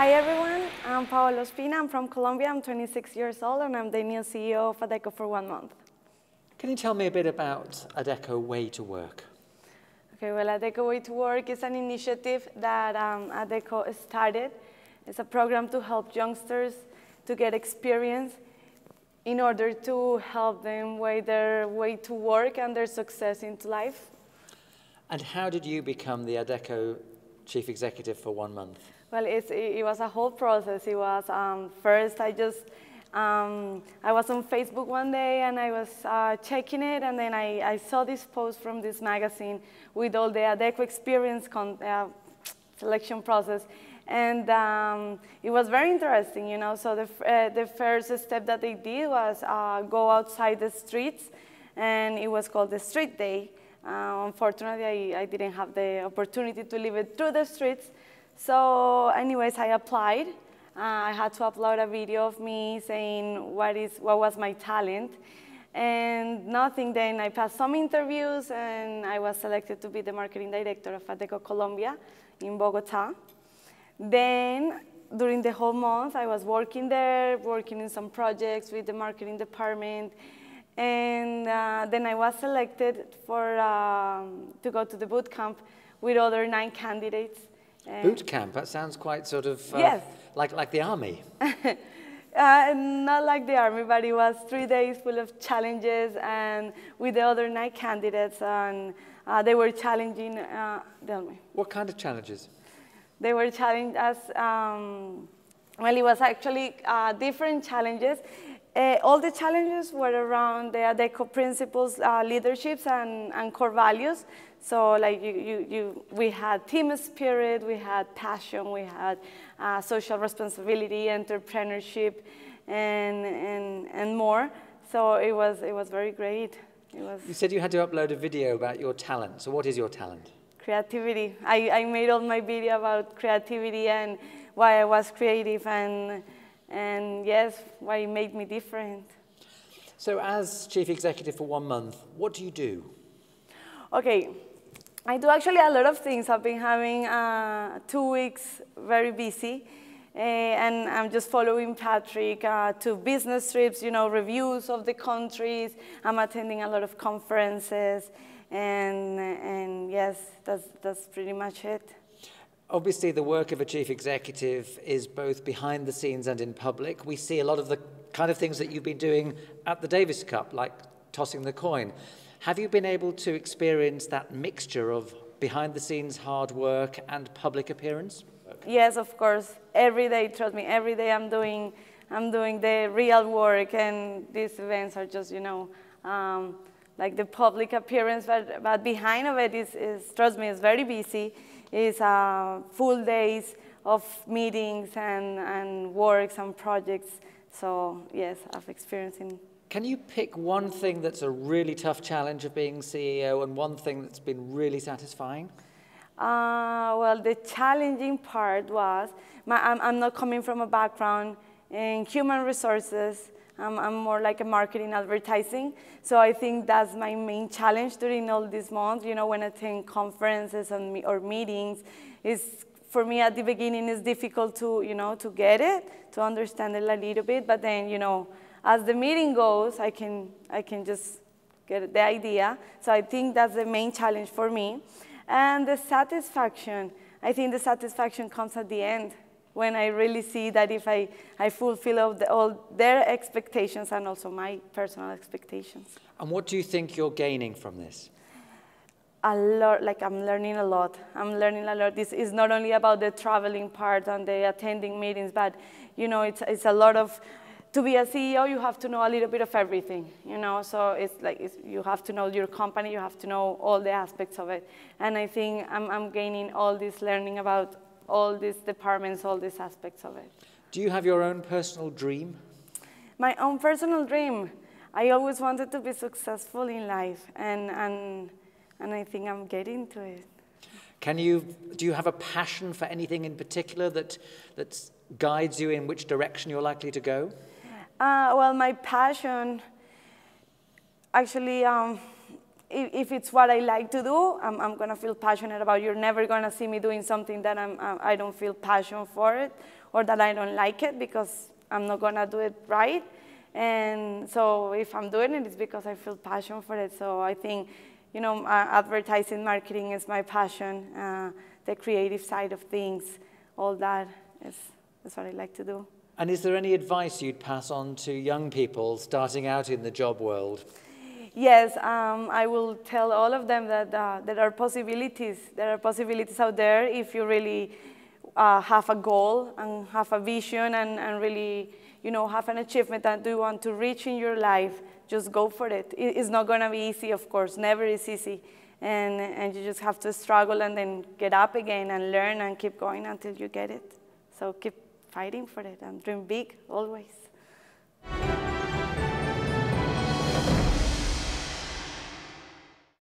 Hi everyone, I'm Paola Ospina. I'm from Colombia. I'm 26 years old and I'm the new CEO of Adecco for 1 month. Can you tell me a bit about Adecco Way to Work? Okay, well, Adecco Way to Work is an initiative that Adecco started. It's a program to help youngsters to get experience in order to help them with their way to work and their success into life. And how did you become the Adecco Chief Executive for 1 month? Well, it was a whole process. It was first I was on Facebook one day and I was checking it, and then I saw this post from this magazine with all the Adecco experience selection process, and it was very interesting, you know. So the first step that they did was go outside the streets, and it was called the Street Day. Unfortunately, I didn't have the opportunity to live it through the streets. So anyways, I applied. I had to upload a video of me saying what was my talent, and nothing. Then I passed some interviews, and I was selected to be the marketing director of Adecco Colombia in Bogota. Then during the whole month, I was working there, working in some projects with the marketing department, and then I was selected to go to the boot camp with other 9 candidates. Boot camp, that sounds quite sort of yes. like the army. Not like the army, but it was 3 days full of challenges, and with the other 9 candidates, and they were challenging. Tell me. What kind of challenges? They were challenging us. Well, it was actually different challenges. All the challenges were around the Adecco principles, leaderships, and core values. So, like we had team spirit, we had passion, we had social responsibility, entrepreneurship, and more. So it was very great. You said you had to upload a video about your talent. So what is your talent? Creativity. I made all my video about creativity and why I was creative, and yes, why it made me different. So as Chief Executive for 1 month, what do you do? Okay, I do actually a lot of things. I've been having 2 weeks very busy, and I'm just following Patrick to business trips, you know, reviews of the countries. I'm attending a lot of conferences, and yes, that's pretty much it. Obviously, the work of a chief executive is both behind the scenes and in public. We see a lot of the kind of things that you've been doing at the Davis Cup, like tossing the coin. Have you been able to experience that mixture of behind the scenes hard work and public appearance? Yes, of course. Every day, trust me, every day I'm doing the real work, and these events are just, you know, like the public appearance, but behind of it is trust me, it's very busy. It's full days of meetings and works and projects. So yes, I've experienced it. Can you pick one thing that's a really tough challenge of being CEO and one thing that's been really satisfying? Well, the challenging part was, I'm not coming from a background in human resources. I'm more like a marketing advertising. So I think that's my main challenge during all these months. You know, when I attend conferences or meetings, for me at the beginning it's difficult to, you know, to get it, to understand it a little bit. But then, you know, as the meeting goes, I can just get the idea. So I think that's the main challenge for me. And the satisfaction, I think the satisfaction comes at the end, when I really see that if I fulfill all their expectations and also my personal expectations. And what do you think you're gaining from this? A lot, like I'm learning a lot. I'm learning a lot. This is not only about the traveling part and the attending meetings, but you know, it's a lot of, to be a CEO, you have to know a little bit of everything, you know, so it's like you have to know your company, you have to know all the aspects of it. And I think I'm gaining all this learning about all these departments, all these aspects of it. Do you have your own personal dream? My own personal dream? I always wanted to be successful in life, and I think I'm getting to it. Do you have a passion for anything in particular that guides you in which direction you're likely to go? Well, my passion, actually, if it's what I like to do, I'm going to feel passionate about it. You're never going to see me doing something that I don't feel passion for it or that I don't like it, because I'm not going to do it right. And so if I'm doing it, it's because I feel passion for it. So I think, you know, advertising, marketing is my passion. The creative side of things, all that is what I like to do. And is there any advice you'd pass on to young people starting out in the job world? Yes, I will tell all of them that there are possibilities. There are possibilities out there if you really have a goal and have a vision and really, you know, have an achievement that you want to reach in your life. Just go for it. It's not going to be easy, of course. Never is easy. And you just have to struggle and then get up again and learn and keep going until you get it. So keep fighting for it and dream big always.